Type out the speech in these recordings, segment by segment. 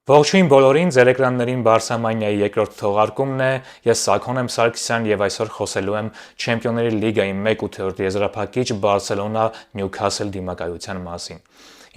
Ողջույն բոլորին, ձեր էկրաններին Բարսամանիայի երկրորդ թողարկումն է, ես Սաքոն եմ Սարգսյան եւ այսօր խոսելու եմ Չեմպիոնների լիգայի 1/8 եզրափակիչ Բարսելոնա Նյուքասլ դիմակայության մասին։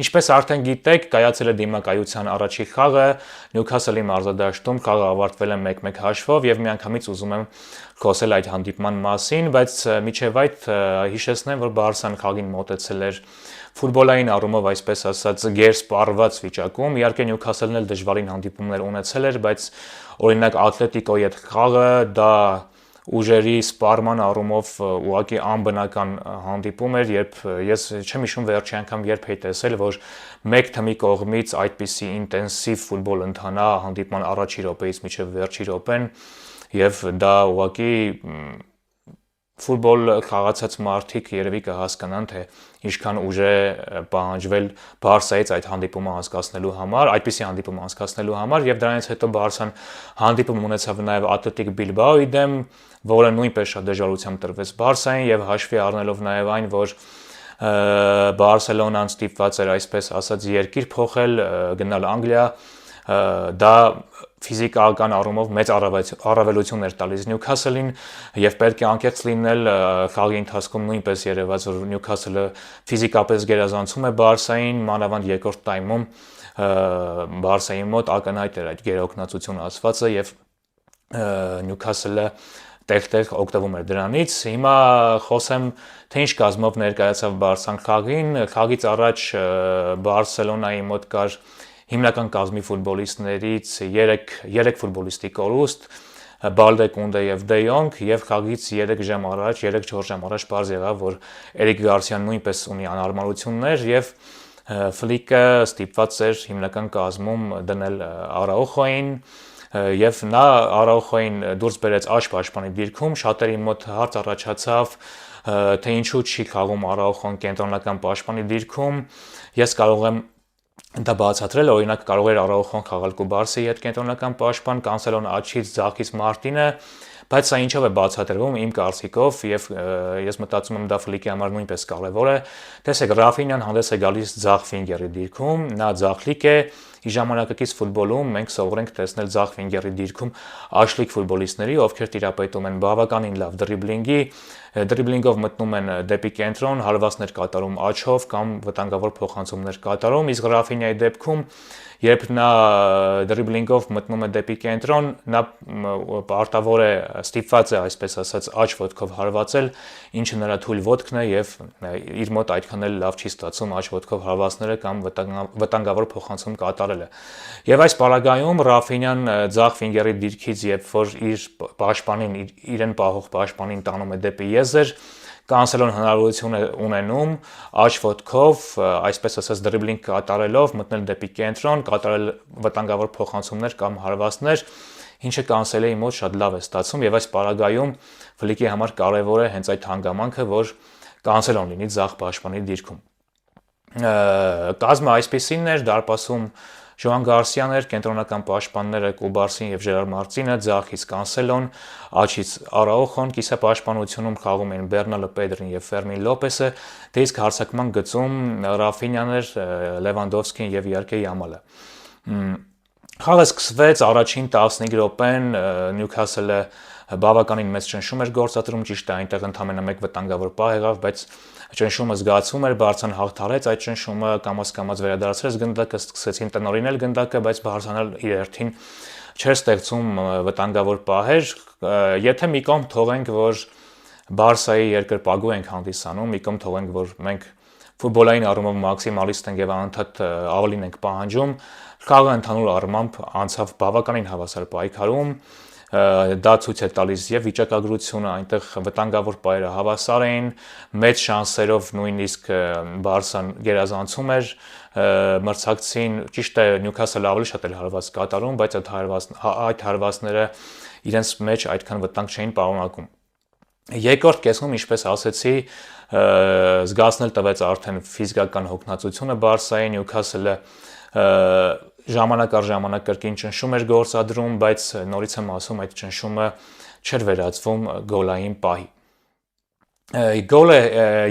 Ինչպես արդեն գիտեք, կայացել է դիմակայության առաջի խաղը, Նյուքասլի մարզադաշտում խաղը ավարտվել է 1-1 հաշվով եւ միանգամից ուզում եմ խոսել այդ հանդիպման մասին, բայց միջև այդ հիշեցնեմ, որ Բարսան խաղին մոտեցել էր ֆուտբոլային առումով, այսպես ասած, գերսպառված վիճակում, իհարկե Նյուքասլն էլ դժվարին հանդիպումներ ունեցել էր, բայց օրինակ Ատլետիկոյի հետ խաղը դա ուժերի սպառման առումով ուղղակի անբնական հանդիպում էր, երբ ես չեմ հիշում վերջի անգամ երբ էի տեսել, որ մեկ թմի կողմից այդպիսի ինտենսիվ ֆուտբոլ ընթանա հանդիպման առաջի րոպեից մինչև վերջի րոպեն, եւ դա ուղղակի ֆուտբոլ խաղացած մարդիկ երևի կհասկանան, թե ինչքան ուժ է պահանջվել Բարսայից այդ հանդիպումը անցկացնելու համար, այդպիսի հանդիպում անցկացնելու համար, եւ դրանից հետո Բարսան հանդիպում ունեցավ նաեւ Ատլետիկ Բիլբաոյի դեմ, որը նույնպես շատ դժվարությամբ տրվեց Բարսային, եւ հաշվի առնելով նաեւ այն, որ Բարսելոնան ստիպված էր այսպես ասած երկիր փոխել, գնալ Անգլիա, դա ֆիզիկական առումով մեծ առավելություն էր տալիս Նյուքասլին եւ պետք է անկեղծ լինել, խաղի ընթացքում նույնպես երևաց, որ Նյուքասլը ֆիզիկապես գերազանցում է Բարսային, մանավանդ երկրորդ տայմում Բարսայի մոտ ակնհայտ էր այդ գերօգնածությունը ասվածը եւ Նյուքասլը տեղ-տեղ օգտվում էր դրանից։ Հիմա խոսեմ, թե ինչ կազմով ներկայացավ Բարսան խաղին։ Խաղից առաջ Բարսելոնայի մոտ կար հիմնական կազմի ֆուտբոլիստներից 3 ֆուտբոլիստի կորուստ, Բալդե, Կունդե եւ Դե Յոնգ, եւ խաղից 3 ժամ առաջ, 3-4 ժամ առաջ բարձ եղավ, որ Էրիկ Գարսիան նույնպես ունի անհարմարություններ եւ Ֆլիկը ստիպված էր հիմնական կազմում դնել Արաուխոին եւ նա Արաուխոին դուրս բերեց աջ պաշտպանի դիրքում, շատերի մոտ հարց առաջացավ, թե ինչու չի խաղում Արաուխոն կենտրոնական պաշտպանի դիրքում։ Ես կարող եմ դա բացատրել, օրինակ կարող էր Արաուխոն խաղալ Կուբարսի հետ կենտրոնական պաշտպան, Կանսելոն աչքից ձախից Մարտինը, բայց սա ինչով է բացատրվում իմ կարծիքով եւ ես մտածում եմ դա Ֆլիկի համար նույնպես կարեւոր է։ Տեսեք, Ռաֆինյան հանդես է գալիս ձախ վինգերի դիրքում, նա ձախլիկ է, ի ժամանակակից ֆուտբոլում մենք սովոր ենք տեսնել ձախ վինգերի դիրքում աշլիկ ֆուտբոլիստների, ովքեր տիրապետում են բավականին լավ դրիբլինգով մտնում են դեպի կենտրոն, հարվածներ կատարում աչով կամ վտանգավոր փոխանցումներ կատարում, իսկ Ռաֆինյայի դեպքում երբ նա դրիբլինգով մտնում է դեպի կենտրոն, նա պարտավոր է ստիպված է այսպես ասած աջ ոտքով հարվածել, ինչը նրա թույլ ոտքն է եւ իր մոտ այդքան էլ լավ չի ստացում աջ ոտքով հարվածները կամ վտանգավոր փոխանցում կատարելը։ Եվ այս պարագայում Ռաֆինյան ձախ վինգերի դիրքից, երբ որ իր պաշտպանին իրեն պահող պաշտպանին տանում է դեպի եզր, Կանսելոն հնարավորություն է ունենում աջ ոտքով, այսպես ասած դրիբլինգ կատարելով մտնել դեպի կենտրոն, կատարել վտանգավոր փոխանցումներ կամ հարվածներ, ինչը Կանսելեի մոտ շատ լավ է ստացվում եւ այս պարագայում Ֆլիկի համար կարեւոր է հենց այդ հանգամանքը, որ Կանսելոն լինի ձախ պաշտպանի դիրքում։ Կազմը այսպեսին էր, դարպասում Ժոան Գարսիան էր, կենտրոնական պաշտպանները Կուբարսին եւ Ժերար Մարտինը, ձախից Կանսելոն, աչից Արաուխոն, կիսապաշտպանությունում խաղում էին Բեռնալը Պեդրին եւ Ֆերմին Լոպեսը, դե իսկ հարձակման գծում Ռաֆինյան էր, Լևանդովսկին եւ իհարկե Յամալը։ Խաղը սկսվեց առաջին 15 րոպեն Նյուքասլը բավականին մեծ ճնշում էր գործադրում, ճիշտ է, այնտեղ ընդամենը մեկ վտանգավոր պահ եղավ, բայց ճնշումը զգացվում էր, Բարսան հաղթարեց այդ ճնշումը, կամաց վերադարձրեց գնդակը, սկսեցին տնօրինել գնդակը, բայց Բարսան իր հերթին չէր ստեղծում վտանգավոր պահեր։ Եթե մի կողմ թողենք, որ Բարսայի երկրպագու ենք հանդիսանում, մի կողմ թողենք, որ մենք ֆուտբոլային առումով մաքսիմալիստ ենք եւ անընդհատ ավելին ենք պահանջում, խաղը ընդհանուր առմամբ անցավ բավականին հավասար պայքարում, դա ցույց է տալիս եւ վիճակագրությունը, այնտեղ վտանգավոր պահերը հավասար էին, մեծ շանսերով նույնիսկ Բարսան գերազանցում էր, մրցակցին, ճիշտ է, Նյուքասլը ավելի շատ էր հարված կատարում, բայց այդ հարվածները իրենց մեջ այդքան վտանգ չէին պարունակում։ Երկրորդ կեսում, ինչպես ասեցի, զգացնել տվեց արդեն ֆիզիկական հոգնածությունը Բարսայի, Նյուքասլը ժամանակ առ ժամանակ կրկին ճնշում էր գործադրում, բայց նորից եմ ասում, այդ ճնշումը չէր վերածվում գոլային պահի։ Գոլը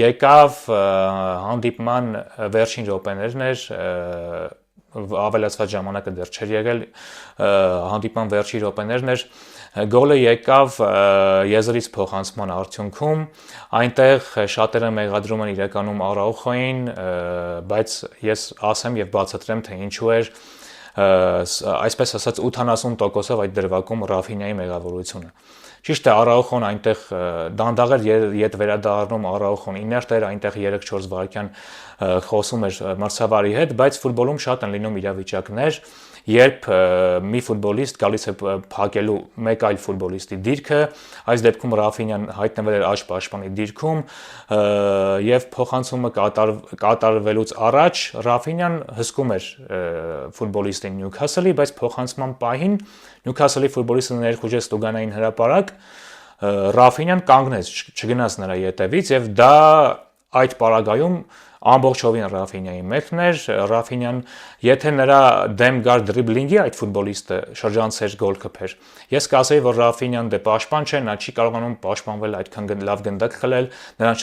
եկավ հանդիպման վերջին րոպեներն էր, ավելացված ժամանակը դեռ չէր եղել, հանդիպման վերջի րոպեներն էր, գոլը եկավ եզրից փոխանցման արդյունքում, այնտեղ շատերը մեղադրում են իրականում Արաուխոին, բայց ես ասեմ եւ բացատրեմ, թե ինչու էր այսպես ասած 80%-ով այդ դրվագում Ռաֆինյայի մեղավորությունը։ Ճիշտ է, Արաուխոն այնտեղ դանդաղ էր ետ վերադառնում, Արաուխոն իներտ էր, այնտեղ 3-4 վայրկյան խոսում էր մրցավարի հետ, բայց ֆուտբոլում շատ են լինում իրավիճակներ, երբ մի ֆուտբոլիստ գալիս է փակելու մեկ այլ ֆուտբոլիստի դիրքը, այս դեպքում Ռաֆինյան հայտնվել էր աջ պաշտպանի դիրքում եւ փոխանցումը կատարվելուց առաջ Ռաֆինյան հսկում էր ֆուտբոլիստին Նյուքասլի, բայց փոխանցման պահին Նյուքասլի ֆուտբոլիստը ներխուժեց Տուգանային հրապարակ, Ռաֆինյան կանգնեց, չգնաց նրա ետևից եւ դա այդ պարագայում ամբողջովին Ռաֆինյայի մեկն էր, Ռաֆինյան եթե նրա դեմ գար դրիբլինգի այդ ֆուտբոլիստը շրջանցեր գոլ կփեր։ Ես կասեի, որ Ռաֆինյան դե պաշտպան չէ, նա չի կարողանում պաշտպանվել, այդքան լավ գնդակ խլել, նրան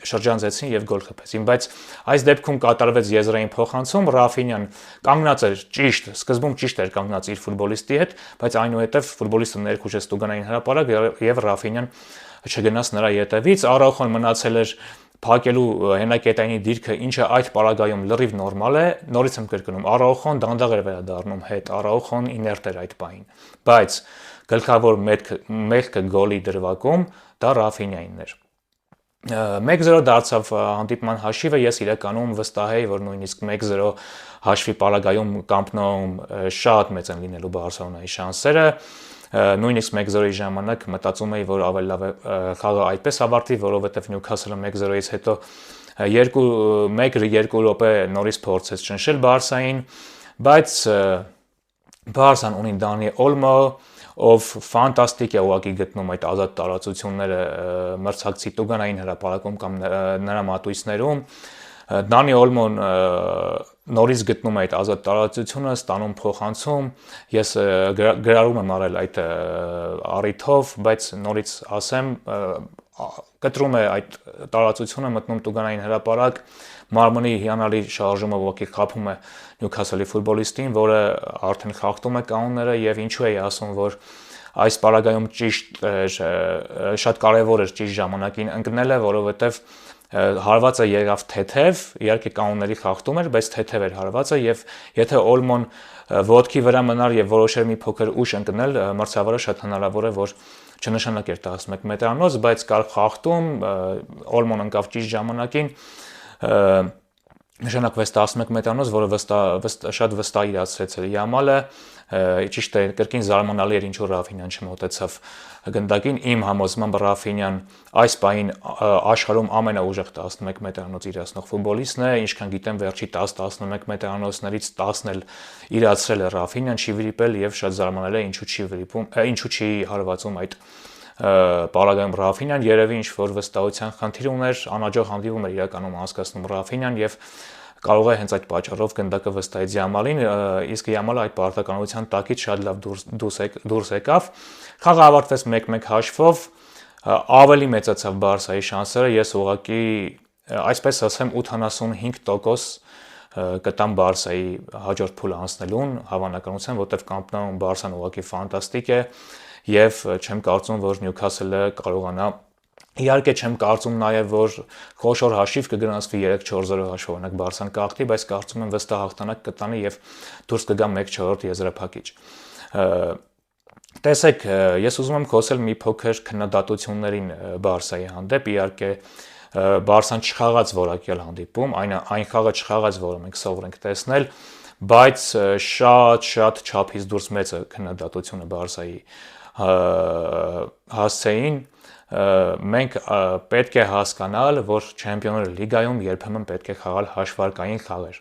շրջանցեցին եւ գոլ կփեցին, բայց այս դեպքում կատարվեց եզրային փոխանցում, Ռաֆինյան կանգնած էր ճիշտ, սկզբում ճիշտ էր կանգնած իր ֆուտբոլիստի հետ, բայց այնուհետև ֆուտբոլիստը ներխուժեց Տուգանային հրապարակ եւ Ռաֆինյան չգնաց նրա ետևից, Արաուխոն մնացել էր փակելու հենակետայինի դիրքը, ինչը այդ պարագայում լրիվ նորմալ է, նորից եմ կրկնում, Արաուխոն դանդաղ էր վերադառնում հետ, Արաուխոն իներտ էր այդ պահին, բայց գլխավոր մեղքը գոլի դրվագում դա Ռաֆինյային էր։ 1-0 դարձավ հանդիպման հաշիվը, ես իրականում վստահ եի, որ նույնիսկ 1-0 հաշվի պարագայում Camp Nou-ում շատ մեծ են լինելու Բարսելոնայի շանսերը, նույնիսկ 1-0-ի ժամանակ մտածում էի, որ ավելի լավ է խաղը այդպես ավարտվի, որովհետև Նյուքասլը 1-0-ից հետո 1-2 րոպե նորից փորձեց ճնշել Բարսային, բայց Բարսան ունի Դանի Օլմո, ով ֆանտաստիկ է ուղղակի գտնում այդ ազատ տարածությունները մրցակցի Տուգանային հրապարակում կամ նրա մատույցներում, Դանի Օլմոն նորից գտնում է այդ ազատ տարածությունը, ստանում փոխանցում, ես գրառում եմ արել այդ առիթով, բայց նորից ասեմ, կտրում է այդ տարածությունը, մտնում Տուգանային հրապարակ, մարմնի հիանալի շարժումը ուղղակի խաբում է Նյուքասլի ֆուտբոլիստին, որը արդեն խախտում է կանոնները եւ ինչու էի ասում, որ այս պարագայում շատ կարեւոր էր ճիշտ ժամանակին ընկնելը, որովհետեւ հարվածը եղավ թեթև, իհարկե կանոնների խախտում էր, բայց թեթև էր հարվածը եւ եթե Օլմոն ոտքի վրա մնար եւ որոշեր մի փոքր ուշ ընկնել, մրցավարը շատ հնարավոր է, որ չնշանակեր 11 մետրանոց, բայց կար խախտում, Օլմոն ընկավ ճիշտ ժամանակին, նշանակվեց 11 մետրանոց, որը շատ վստահ իրացրեց Յամալը, ճիշտ է, կրկին զարմանալի էր ինչու Ռաֆինյան չմոտեցավ գնդակին, իմ համոզմամբ Ռաֆինյան այս պահին աշխարհում ամենաուժեղ 11 մետրանոց իրացնող ֆուտբոլիստն է, ինչքան գիտեմ վերջի 10-11 մետրանոցներից 10-ն էլ իրացրել է Ռաֆինյան, չի վրիպել եւ շատ զարմանալի է ինչու չի հարվածում այդ պարագայում Ռաֆինյան, երևի ինչ որ վստահության խնդիր ուներ, անհաջող հանդիպում էր իրականում անցկացնում Ռաֆինյան եւ կարող է հենց այդ պատճառով գնդակը վստահեց Յամալին, իսկ Յամալը այդ պարտականության տակից շատ լավ դուրս եկավ։ Խաղը ավարտվեց 1-1 հաշվով, ավելի մեծացավ Բարսայի շանսերը, ես ուղղակի այսպես ասեմ 85% կտամ Բարսայի հաջորդ փուլը անցնելուն հավանականության, որտեղ Camp Nou-ում Բարսան ուղղակի ֆանտաստիկ է եւ չեմ կարծում, որ Նյուքասլը կարողանա Իհարկե չեմ կարծում նաև, որ խոշոր հաշիվ կգրանցվի 3-4-0 հաշվով, օրինակ Բարսան կախտի, բայց կարծում եմ վստահ հաղթանակ կտանի եւ դուրս կգա 1/4 եզրափակիչ։ Տեսեք, ես ուզում եմ խոսել մի փոքր քննադատություններին Բարսայի հանդեպ, իհարկե Բարսան չխաղաց որակյալ հանդիպում, այն խաղը չխաղաց, որը մենք սովոր ենք տեսնել, բայց շատ չափից դուրս մեծ է քննադատությունը Բարսայի հասցեին, մենք պետք է հասկանալ, որ Չեմպիոնների լիգայում երբեմն պետք է խաղալ հաշվարկային խաղեր։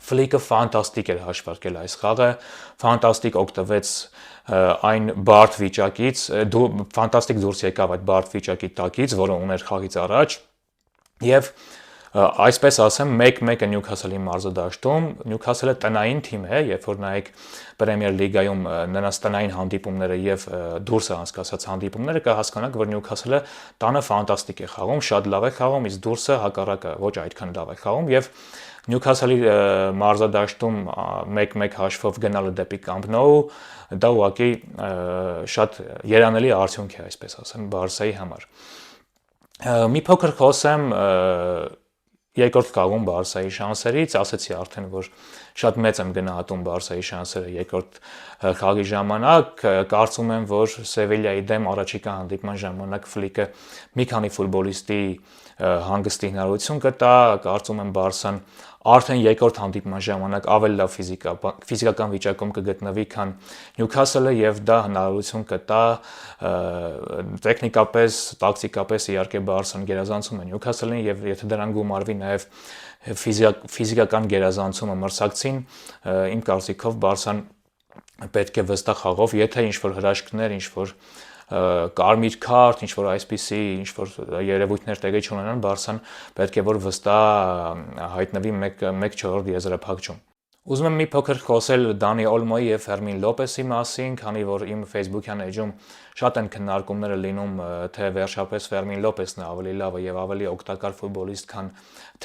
Ֆլիկը ֆանտաստիկ էր հաշվարկել այս խաղը, ֆանտաստիկ օգտվեց այն բարդ վիճակից, ֆանտաստիկ դուրս եկավ այդ բարդ վիճակի տակից, որը ուներ խաղից առաջ, եւ այսպես ասեմ, 1-1 Նյուքասլի մարզադաշտում, Նյուքասլը տնային թիմ է, երբ որ նայեք Պրեմիեր լիգայում նրանց տնային հանդիպումները եւ դուրս անցկացած հանդիպումները, կհասկանաք, որ Նյուքասլը տանը ֆանտաստիկ է խաղում, շատ լավ է խաղում, իսկ դուրսը հակառակը ոչ այդքան լավ է խաղում եւ Նյուքասլի մարզադաշտում 1-1 հաշվով գնալը դեպի Camp Nou դա ուղղակի շատ երանելի արդյունք է, այսպես ասեմ, Բարսայի համար։ Մի փոքր խոսեմ երկրորդ խաղում Բարսայի շանսերից, ասացի արդեն, որ շատ մեծ եմ գնահատում Բարսայի շանսերը երկրորդ խաղի ժամանակ, կարծում եմ, որ Սևիլիայի դեմ առաջիկա հանդիպման ժամանակ Ֆլիկը մի քանի ֆուտբոլիստի հանգստի հնարավորություն կտա, կարծում եմ Բարսան արդեն երկրորդ հանդիպման ժամանակ ավելի լավ ֆիզիկական վիճակում կգտնվի, քան Նյուքասլը եւ դա հնարավորություն կտա տեխնիկապես, տակտիկապես իհարկե Բարսան գերազանցում է Նյուքասլին եւ եթե դրան գումարվի նաեւ ֆիզիկական գերազանցումը մրցակցին, իմ կարծիքով Բարսան պետք է վստահ խաղով, եթե ինչ-որ հրաշքներ, ինչ-որ կարմիր քարտ, ինչ-որ այսպիսի, ինչ-որ երևույթներ տեղի չունենան, Բարսան պետք է որ վստահ հայտնվի 1/4 եզրափակչում։ Ուզում եմ մի փոքր խոսել Դանի Օլմոյի եւ Ֆերմին Լոպեսի մասին, քանի որ իմ Facebook-յան էջում շատ են քննարկումները լինում, թե վերջապես Ֆերմին Լոպեսն է ավելի լավը եւ ավելի օգտակար ֆուտբոլիստ, քան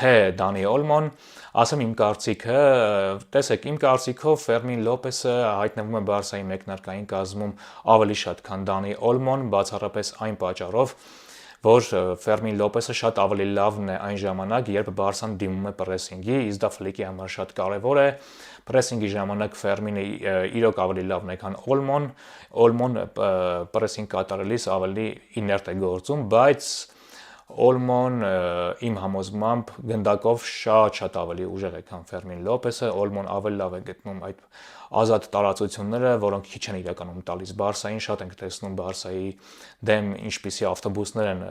թե Դանի Օլմոն։ Ասեմ իմ կարծիքը, տեսեք, իմ կարծիքով Ֆերմին Լոպեսը հայտնվում է Բարսայի մեկնարկային կազմում ավելի շատ, քան Դանի Օլմոն, բացառապես այն պատճառով, որ Ֆերմին Լոպեսը շատ ավելի լավն է այն ժամանակ, երբ Բարսան դիմում է պրեսինգի, իսկ դա Ֆլիկի համար շատ կարևոր է։ Պրեսինգի ժամանակ Ֆերմինը իրոք ավելի լավն է, քան Օլմոն։ Օլմոն պրեսինգ կատարելիս ավելի իներտ է գործում, բայց Օլմոն իմ համոզմամբ գնդակով շատ ավելի ուժեղ է, քան Ֆերմին Լոպեսը, Օլմոն ավելի լավ է գտնում այդ ազատ տարածությունները, որոնք քիչ են իրականում տալիս Բարսային, շատ ենք տեսնում Բարսայի դեմ ինչպիսի ավտոբուսներ են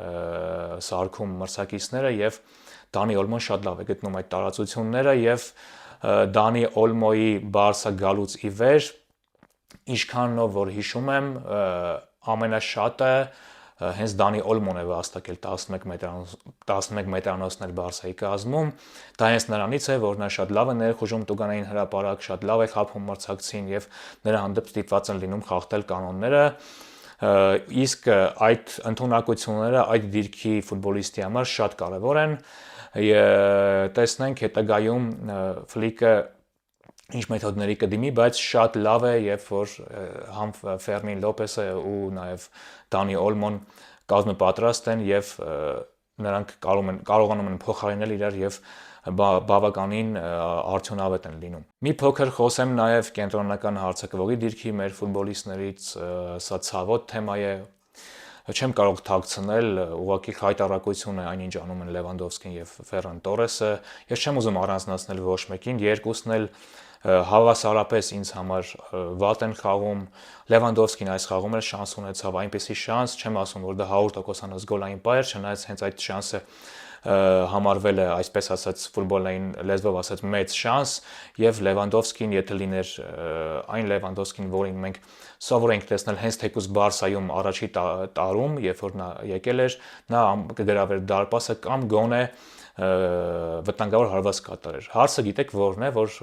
սարքում մրցակիցները եւ Դանի Օլմոն շատ լավ է գտնում այդ տարածությունները եւ Դանի Օլմոյի Բարսա գալուց ի վեր ինչքանով որ հիշում եմ ամենաշատը հենց Դանի Օլմոն է վաստակել 11 մետրանոցներ Բարսայի կազմում, դա հենց նրանից է, որ նա շատ լավ է ներխուժում տուգանային հրապարակ, շատ լավ է խաբում մրցակցին եւ նրա հանդեպ ստիպված են լինում խախտել կանոնները, իսկ այդ ընդունակությունները այդ դիրքի ֆուտբոլիստի համար շատ կարեւոր են, տեսնենք հետագայում Ֆլիկը ինչ մեթոդների կդիմի, բայց շատ լավ է, երբ որ համ Ֆերմին Լոպեսը ու նաև Դանի Օլմոն կազմապատրաստ են եւ նրանք կարողանում են փոխարինել իրար եւ բավականին արդյունավետ են լինում։ Մի փոքր խոսեմ նաև կենտրոնական հարցակվողի դիրքի մեր ֆուտբոլիստներից, սա ցավոտ թեմա է, չեմ կարող թաքցնել, ուղղակի խայտառակություն է այնինչ անում են Լևանդովսկին եւ Ֆերրան Տորեսը, ես չեմ ուզում առանձնացնել ոչ մեկին, երկուսն էլ հավասարապես ինձ համար վատ են խաղում, Լևանդովսկին այս խաղում էլ շանս ունեցավ, այնպեսի շանս, չեմ ասում, որ դա 100% գոլային պայր, չնայած հենց այդ շանսը համարվել է, այսպես ասած, ֆուտբոլային լեզվով ասած մեծ շանս եւ Լևանդովսկին, եթե լիներ այն Լևանդովսկին, որին մենք սովոր ենք տեսնել հենց թեկուզ Բարսայում առաջի տարում, երբ որ նա եկել էր, նա կգրավեր դարպասը կամ գոնե վտանգավոր հարված կատարեր։ Հարցը գիտեք որն է, որ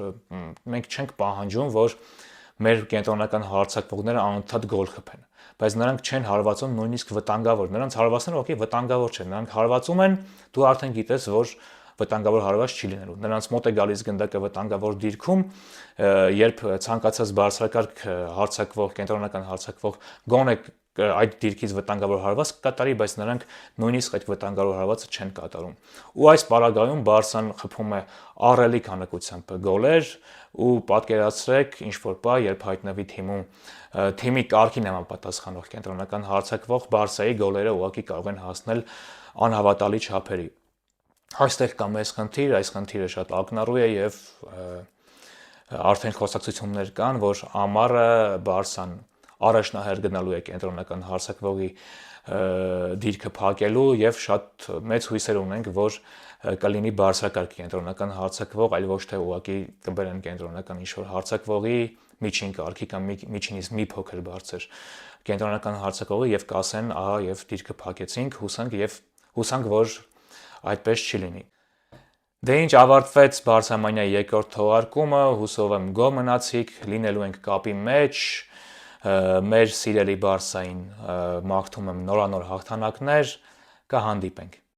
մենք չենք պահանջում, որ մեր կենտրոնական հարցակվողները անընդհատ գոլ խփեն, բայց նրանք չեն հարվածում նույնիսկ վտանգավոր, նրանց հարվածները ոքի վտանգավոր չեն, նրանք հարվածում են, դու արդեն գիտես, որ վտանգավոր հարված չի լինելու։ Նրանց մոտ է գալիս գնդակը վտանգավոր դիրքում, երբ ցանկացած բարձրակարգ հարցակվող, կենտրոնական հարցակվող գոնե այդ դիրքից վտանգավոր հարված կկատարի, բայց նրանք նույնիսկ այդ վտանգավոր հարվածը չեն կատարում։ Ու այս պարագայում Բարսան խփում է ահռելի քանակությամբ գոլեր ու պատկերացրեք ինչ որ բա, երբ հայտնվի թիմի կարգին համապատասխանող կենտրոնական հարցակվող Բարսայի գոլերը ուղղակի կարող են հասնել անհավատալի չափերի։ Այստեղ կա մեծ խնդիր, այս խնդիրը շատ ակնառու է եւ արդեն խոսակցություններ կան, որ ամառը Բարսան առաջնահերթ գնալու է կենտրոնական հարցակվողի դիրքը փակելու եւ շատ մեծ հույսեր ունենք, որ կլինի բարձրակարգ կենտրոնական հարցակվող, այլ ոչ թե ուղղակի կբերեն կենտրոնական ինչ-որ հարցակվողի միջին կարգի կամ միջինից մի փոքր բարձր կենտրոնական հարցակվողի եւ կասեն, ահա եւ դիրքը փակեցինք, հուսանք, որ այդպես չի լինի։ Դե ինչ ավարտվեց Բարսամանիայի երկրորդ թողարկումը, հուսով եմ գոհ մնացիք, լինելու ենք կապի մեջ, մեր սիրելի Բարսային մաղթում եմ նորանոր հաղթանակներ, կհանդիպենք։